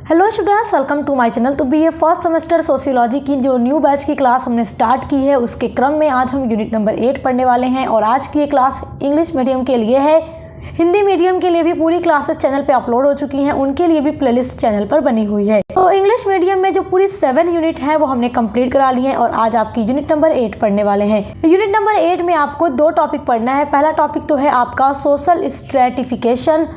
Hello students, welcome to my channel. तो BA first semester sociology की जो new batch की क्लास हमने स्टार्ट की है, उसके क्रम में आज हम यूनिट नंबर 8 पढ़ने वाले हैं। और आज की ये क्लास इंग्लिश मीडियम के लिए है। हिंदी मीडियम के लिए भी पूरी क्लासेस चैनल पे अपलोड हो चुकी हैं, उनके लिए भी प्लेलिस्ट चैनल पर बनी हुई है। तो इंग्लिश मीडियम में जो पूरी 7 यूनिट है वो हमने कंप्लीट करा ली है और आज आपकी यूनिट नंबर 8 पढ़ने वाले हैं। यूनिट नंबर 8 में आपको 2 टॉपिक पढ़ना है। पहला टॉपिक तो है आपका सोशल स्ट्रेटिफिकेशन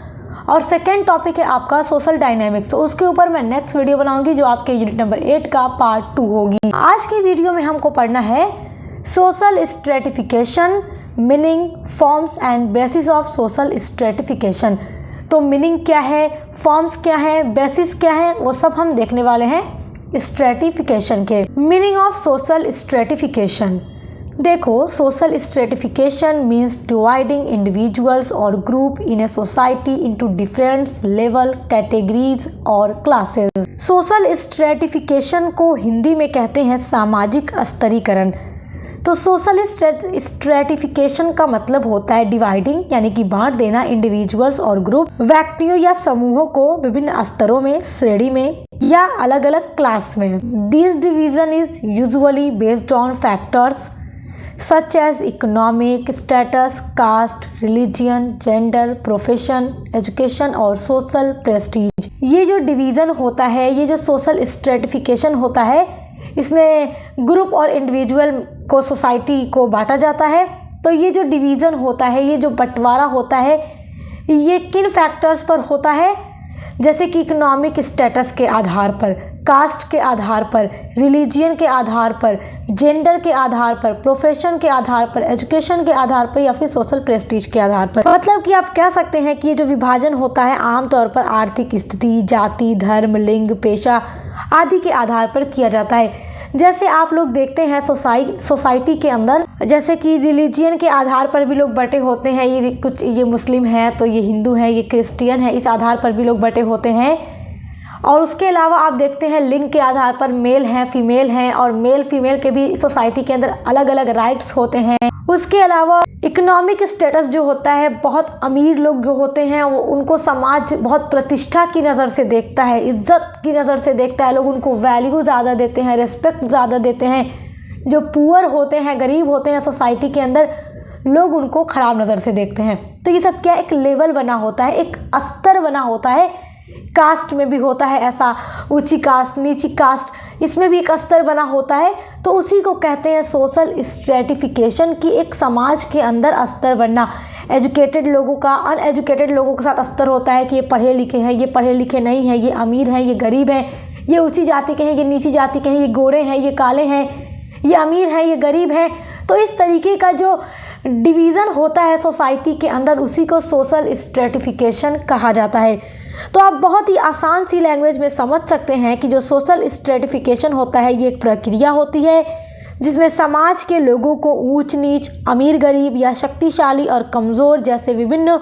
और सेकेंड टॉपिक है आपका सोशल डायनेमिक्स। तो उसके ऊपर मैं नेक्स्ट वीडियो बनाऊंगी जो आपके यूनिट नंबर 8 का पार्ट 2 होगी। आज की वीडियो में हमको पढ़ना है social stratification, meaning, forms and bases of social stratification. तो मीनिंग क्या है, फॉर्म्स क्या है, बेसिस क्या है, वो सब हम देखने वाले हैं स्ट्रेटिफिकेशन के। मीनिंग ऑफ सोशल स्ट्रेटिफिकेशन, देखो, social stratification means dividing individuals और group in a society into different level, categories और क्लासेस। सोशल स्ट्रेटिफिकेशन को हिंदी में कहते हैं सामाजिक स्तरीकरण। तो सोशल स्ट्रेटिफिकेशन का मतलब होता है डिवाइडिंग, यानी कि बांट देना इंडिविजुअल्स और ग्रुप, व्यक्तियों या समूहों को विभिन्न स्तरों में, श्रेणी में या अलग अलग क्लास में। This division is usually based on factors such as economic status, caste, religion, gender, profession, education और social prestige। ये जो डिवीज़न होता है, ये जो सोशल स्ट्रेटिफिकेशन होता है, इसमें ग्रुप और इंडिविजुअल को, सोसाइटी को बांटा जाता है। तो ये जो डिवीज़न होता है, ये जो बंटवारा होता है, ये किन फैक्टर्स पर होता है? जैसे कि इकोनॉमिक स्टेटस के आधार पर, कास्ट के आधार पर, रिलीजियन के आधार पर, जेंडर के आधार पर, प्रोफेशन के आधार पर, एजुकेशन के आधार पर या फिर सोशल प्रेस्टीज के आधार पर। मतलब कि आप कह सकते हैं कि ये जो विभाजन होता है आमतौर पर आर्थिक स्थिति, जाति, धर्म, लिंग, पेशा आदि के आधार पर किया जाता है। जैसे आप लोग देखते हैं सोसाइटी के अंदर, जैसे कि रिलीजियन के आधार पर भी लोग बटे होते हैं। ये मुस्लिम है तो ये हिंदू है, ये क्रिश्चियन है, इस आधार पर भी लोग बटे होते हैं। और उसके अलावा आप देखते हैं लिंग के आधार पर मेल हैं, फीमेल हैं, और मेल फीमेल के भी सोसाइटी के अंदर अलग अलग राइट्स होते हैं। उसके अलावा इकोनॉमिक स्टेटस जो होता है, बहुत अमीर लोग जो होते हैं वो, उनको समाज बहुत प्रतिष्ठा की नज़र से देखता है, इज्जत की नज़र से देखता है। लोग उनको वैल्यू ज़्यादा देते हैं, रिस्पेक्ट ज़्यादा देते हैं। जो पुअर होते हैं, गरीब होते हैं सोसाइटी के अंदर, लोग उनको ख़राब नज़र से देखते हैं। तो ये सब क्या, एक लेवल बना होता है, एक स्तर बना होता है। कास्ट में भी होता है ऐसा, ऊंची कास्ट, नीची कास्ट, इसमें भी एक स्तर बना होता है। तो उसी को कहते हैं सोशल स्ट्रेटिफिकेशन की, एक समाज के अंदर स्तर बनना। एजुकेटेड लोगों का अनएजुकेटेड लोगों के साथ स्तर होता है कि ये पढ़े लिखे हैं, ये पढ़े लिखे नहीं हैं, ये अमीर हैं, ये गरीब हैं, ये ऊंची जाति के हैं, ये नीची जाति के हैं, ये गोरे हैं, ये काले हैं, ये अमीर हैं, ये गरीब हैं। तो इस तरीके का जो डिवीज़न होता है सोसाइटी के अंदर, उसी को सोशल स्ट्रेटिफिकेशन कहा जाता है। तो आप बहुत ही आसान सी लैंग्वेज में समझ सकते हैं कि जो सोशल स्ट्रेटिफिकेशन होता है, ये एक प्रक्रिया होती है जिसमें समाज के लोगों को ऊंच नीच, अमीर गरीब या शक्तिशाली और कमज़ोर जैसे विभिन्न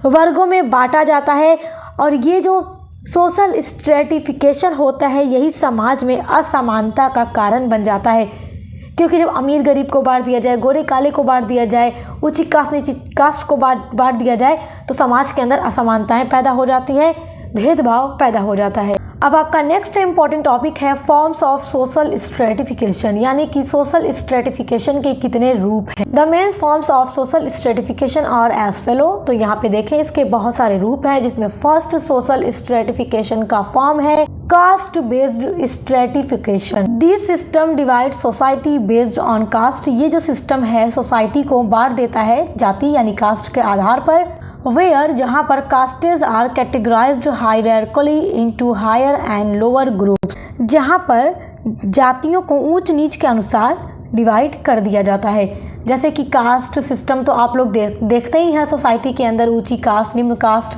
वर्गों में बांटा जाता है। और ये जो सोशल स्ट्रेटिफिकेशन होता है, यही समाज में असमानता का कारण बन जाता है। क्योंकि जब अमीर गरीब को बांट दिया जाए, गोरे काले को बांट दिया जाए, ऊंची कास्ट नीची कास्ट को बांट दिया जाए, तो समाज के अंदर असमानताएं पैदा हो जाती हैं, भेदभाव पैदा हो जाता है। अब आपका नेक्स्ट इंपॉर्टेंट टॉपिक है फॉर्म्स ऑफ सोशल स्ट्रेटिफिकेशन, यानी कि सोशल स्ट्रेटिफिकेशन के कितने रूप हैं। The main forms of social stratification are as follow. तो यहाँ पे देखें, इसके बहुत सारे रूप हैं, जिसमें फर्स्ट सोशल स्ट्रेटिफिकेशन का फॉर्म है caste based stratification. This system divide society based on caste. ये जो सिस्टम है सोसाइटी को बांट देता है जाति यानी कास्ट के आधार पर। वेयर, जहाँ पर castes are categorized hierarchically into higher and lower groups, जहाँ पर जातियों को ऊंच नीच के अनुसार डिवाइड कर दिया जाता है। जैसे कि कास्ट सिस्टम तो आप लोग देखते ही हैं सोसाइटी के अंदर, ऊंची कास्ट, निम्न कास्ट।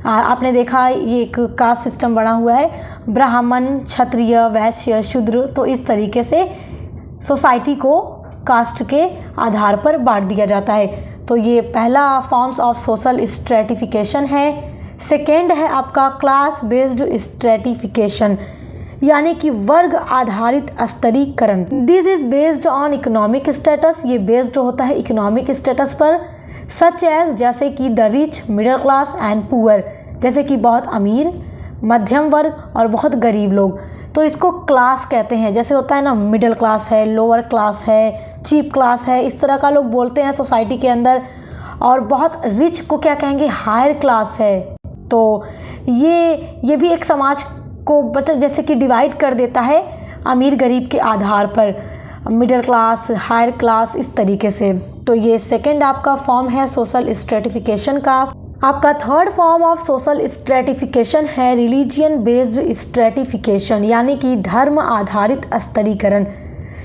आपने देखा ये एक कास्ट सिस्टम बना हुआ है, ब्राह्मण, क्षत्रिय, वैश्य, शूद्र। तो इस तरीके से सोसाइटी को कास्ट के आधार पर बांट दिया जाता है। तो ये पहला फॉर्म्स ऑफ सोशल स्ट्रेटिफिकेशन है। सेकेंड है आपका क्लास बेस्ड स्ट्रेटिफिकेशन, यानी कि वर्ग आधारित स्तरीकरण। This is based on economic status. ये बेस्ड होता है इकोनॉमिक स्टेटस पर, सच एज, जैसे कि the rich, middle class and poor, जैसे कि बहुत अमीर, मध्यम वर्ग और बहुत गरीब लोग। तो इसको क्लास कहते हैं। जैसे होता है ना, मिडिल क्लास है, लोअर क्लास है, चीप क्लास है, इस तरह का लोग बोलते हैं सोसाइटी के अंदर। और बहुत रिच को क्या कहेंगे, हायर क्लास है। तो ये भी एक समाज को मतलब जैसे कि डिवाइड कर देता है अमीर गरीब के आधार पर, मिडिल क्लास, हायर क्लास, इस तरीके से। तो ये सेकंड आपका फॉर्म है सोशल स्ट्रेटिफिकेशन का। आपका third form of social stratification है रिलीजियन बेस्ड स्ट्रेटिफिकेशन, यानी कि धर्म आधारित स्तरीकरण।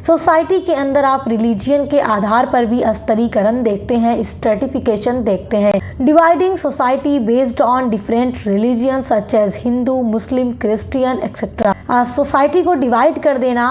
सोसाइटी के अंदर आप रिलीजियन के आधार पर भी स्तरीकरण देखते हैं, स्ट्रेटिफिकेशन देखते हैं। Dividing society based on different religion such as Hindu, Muslim, Christian etcetera. Society को डिवाइड कर देना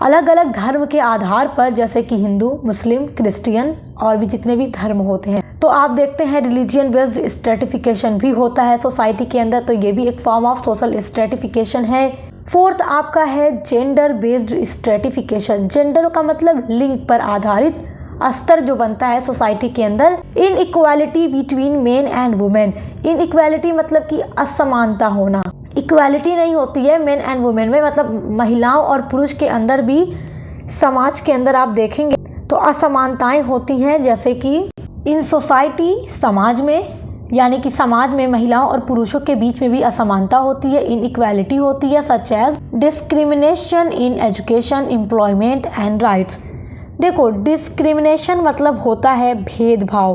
अलग अलग धर्म के आधार पर, जैसे कि हिंदू, मुस्लिम, क्रिश्चियन और भी जितने भी धर्म होते हैं। तो आप देखते हैं रिलीजियन बेस्ड स्ट्रेटिफिकेशन भी होता है सोसाइटी के अंदर। तो ये भी एक फॉर्म ऑफ सोशल स्ट्रेटिफिकेशन है। फोर्थ आपका है जेंडर बेस्ड स्ट्रेटिफिकेशन। जेंडर का मतलब लिंग पर आधारित स्तर जो बनता है सोसाइटी के अंदर। इन equality between main and women. In equality मतलब कि असमानता होना। इक्वालिटी नहीं होती है मेन एंड वुमेन में, मतलब महिलाओं और पुरुष के अंदर भी समाज के अंदर आप देखेंगे तो असमानताएं होती हैं। जैसे कि इन सोसाइटी, समाज में, यानी कि समाज में महिलाओं और पुरुषों के बीच में भी असमानता होती है, इनइक्वालिटी होती है, such as discrimination in education, employment and rights. देखो, डिस्क्रिमिनेशन मतलब होता है भेदभाव।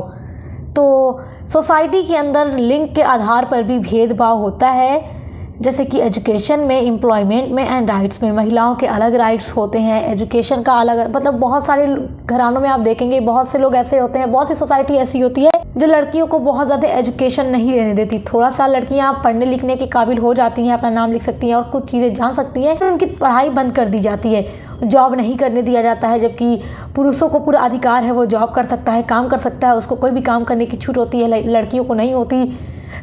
तो सोसाइटी के अंदर लिंग के आधार पर भी भेदभाव होता है, जैसे कि एजुकेशन में, एम्प्लॉयमेंट में एंड राइट्स में। महिलाओं के अलग राइट्स होते हैं, एजुकेशन का अलग, मतलब बहुत सारे घरानों में आप देखेंगे बहुत से लोग ऐसे होते हैं, बहुत सी सोसाइटी ऐसी होती है जो लड़कियों को बहुत ज़्यादा एजुकेशन नहीं लेने देती। थोड़ा सा लड़कियां पढ़ने लिखने के काबिल हो जाती हैं, अपना नाम लिख सकती हैं और कुछ चीज़ें जान सकती हैं, तो उनकी पढ़ाई बंद कर दी जाती है, जॉब नहीं करने दिया जाता है। जबकि पुरुषों को पूरा अधिकार है, वो जॉब कर सकता है, काम कर सकता है, उसको कोई भी काम करने की छूट होती है, लड़कियों को नहीं होती।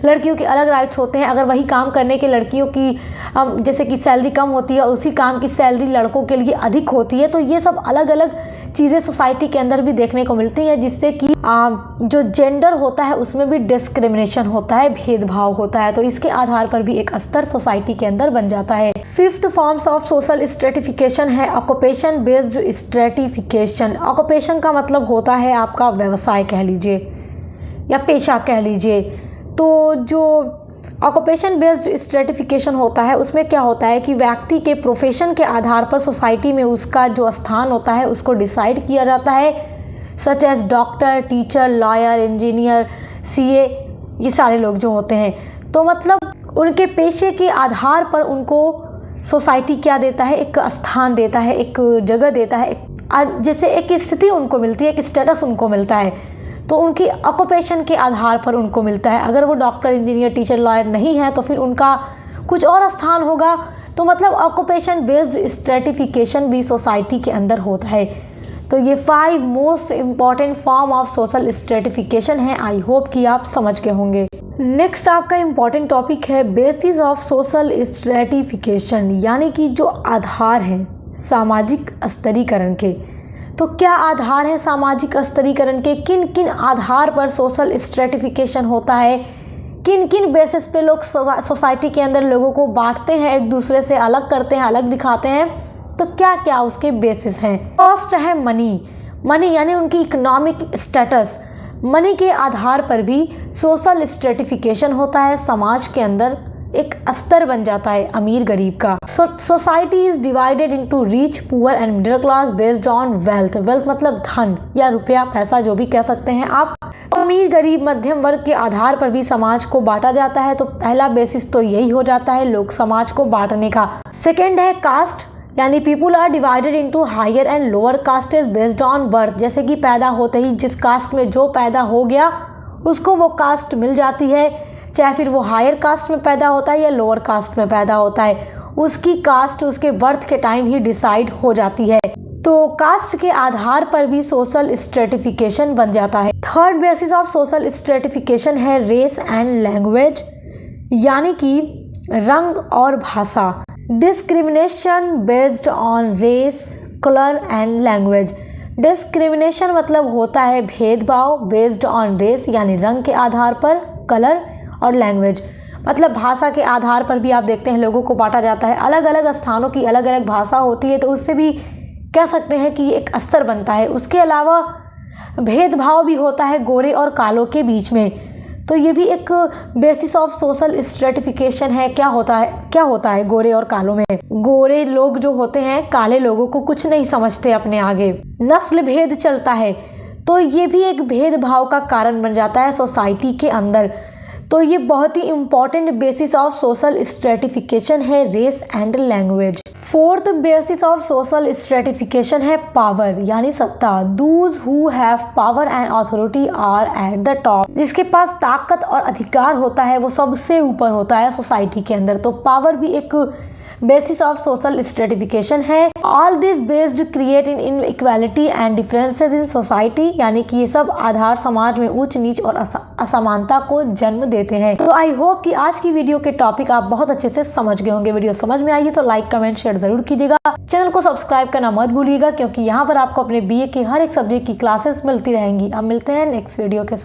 लड़कियों के अलग राइट्स होते हैं। अगर वही काम करने के लड़कियों की जैसे कि सैलरी कम होती है, उसी काम की सैलरी लड़कों के लिए अधिक होती है। तो ये सब अलग अलग चीज़ें सोसाइटी के अंदर भी देखने को मिलती हैं, जिससे कि जो जेंडर होता है उसमें भी डिस्क्रिमिनेशन होता है, भेदभाव होता है। तो इसके आधार पर भी एक स्तर सोसाइटी के अंदर बन जाता है। Fifth forms of social stratification है ऑक्यूपेशन बेस्ड स्ट्रेटिफिकेशन। ऑक्यूपेशन का मतलब होता है आपका व्यवसाय कह लीजिए या पेशा कह लीजिए। तो जो ऑक्यूपेशन बेस्ड स्ट्रेटिफिकेशन होता है उसमें क्या होता है कि व्यक्ति के प्रोफेशन के आधार पर सोसाइटी में उसका जो स्थान होता है उसको डिसाइड किया जाता है, such as doctor, teacher, lawyer, engineer, CA, ये सारे लोग जो होते हैं। तो मतलब उनके पेशे के आधार पर उनको सोसाइटी क्या देता है, एक स्थान देता है, एक जगह देता है, जैसे एक स्थिति उनको मिलती है, एक स्टेटस उनको मिलता है। तो उनकी ऑक्यूपेशन के आधार पर उनको मिलता है। अगर वो डॉक्टर, इंजीनियर, टीचर, लॉयर नहीं है तो फिर उनका कुछ और स्थान होगा। तो मतलब ऑक्यूपेशन बेस्ड स्ट्रेटिफिकेशन भी सोसाइटी के अंदर होता है। तो ये 5 most important form of social stratification है। आई होप कि आप समझ गए होंगे। नेक्स्ट आपका इम्पॉर्टेंट टॉपिक है बेसिस ऑफ सोशल स्ट्रेटिफिकेशन, यानी कि जो आधार हैं सामाजिक स्तरीकरण के। तो क्या आधार है सामाजिक स्तरीकरण के, किन किन आधार पर सोशल स्ट्रेटिफिकेशन होता है, किन किन बेसिस पे लोग सोसाइटी के अंदर लोगों को बांटते हैं, एक दूसरे से अलग करते हैं, अलग दिखाते हैं। तो क्या क्या उसके बेसिस हैं। फर्स्ट है मनी यानी उनकी इकोनॉमिक स्टेटस। मनी के आधार पर भी सोशल स्ट्रेटिफिकेशन होता है, समाज के अंदर एक स्तर बन जाता है अमीर गरीब का। Society is divided into rich, poor and middle class based on wealth. Wealth मतलब धन या रुपया, पैसा, जो भी कह सकते हैं आप। अमीर गरीब मध्यम वर्ग के आधार पर भी समाज को बांटा जाता है। तो पहला बेसिस तो यही हो जाता है लोग समाज को बांटने का। सेकेंड है कास्ट, यानी people are divided into higher and lower castes based on birth. जैसे कि पैदा होते ही जिस कास्ट में जो पैदा हो गया उसको वो कास्ट मिल जाती है, चाहे फिर वो हायर कास्ट में पैदा होता है या लोअर कास्ट में पैदा होता है, उसकी कास्ट उसके बर्थ के टाइम ही डिसाइड हो जाती है। तो कास्ट के आधार पर भी सोशल स्ट्रेटिफिकेशन बन जाता है। Third basis of social stratification है रेस एंड लैंग्वेज, यानी कि रंग और भाषा। Discrimination based on race, colour and language. Discrimination मतलब होता है भेदभाव बेस्ड ऑन रेस, यानी रंग के आधार पर, कलर और लैंग्वेज मतलब भाषा के आधार पर भी आप देखते हैं लोगों को बांटा जाता है, अलग अलग स्थानों की अलग अलग भाषा होती है, तो उससे भी कह सकते हैं कि ये एक स्तर बनता है। उसके अलावा भेदभाव भी होता है गोरे और कालों के बीच में, तो ये भी एक बेसिस ऑफ सोशल स्ट्रेटिफिकेशन है। क्या होता है गोरे और कालों में? गोरे लोग जो होते हैं काले लोगों को कुछ नहीं समझते अपने आगे, नस्ल भेद चलता है, तो ये भी एक भेदभाव का कारण बन जाता है सोसाइटी के अंदर। तो ये बहुत ही important basis of social stratification है race and language. Fourth basis of social stratification है पावर यानी सत्ता। Those who have power and authority are at the top. जिसके पास ताकत और अधिकार होता है वो सबसे ऊपर होता है सोसाइटी के अंदर। तो पावर भी एक बेसिस ऑफ सोशल स्ट्रेटिफिकेशन है। All this based create in equality and differences in society, यानी कि ये सब आधार समाज में ऊंच नीच और असमानता को जन्म देते हैं। तो आई होप कि आज की वीडियो के टॉपिक आप बहुत अच्छे से समझ गए होंगे। वीडियो समझ में आई है तो लाइक कमेंट शेयर जरूर कीजिएगा। चैनल को सब्सक्राइब करना मत भूलिएगा, क्योंकि यहाँ पर आपको अपने BA की हर एक सब्जेक्ट की क्लासेस मिलती रहेंगी। अब मिलते हैं नेक्स्ट वीडियो के साथ।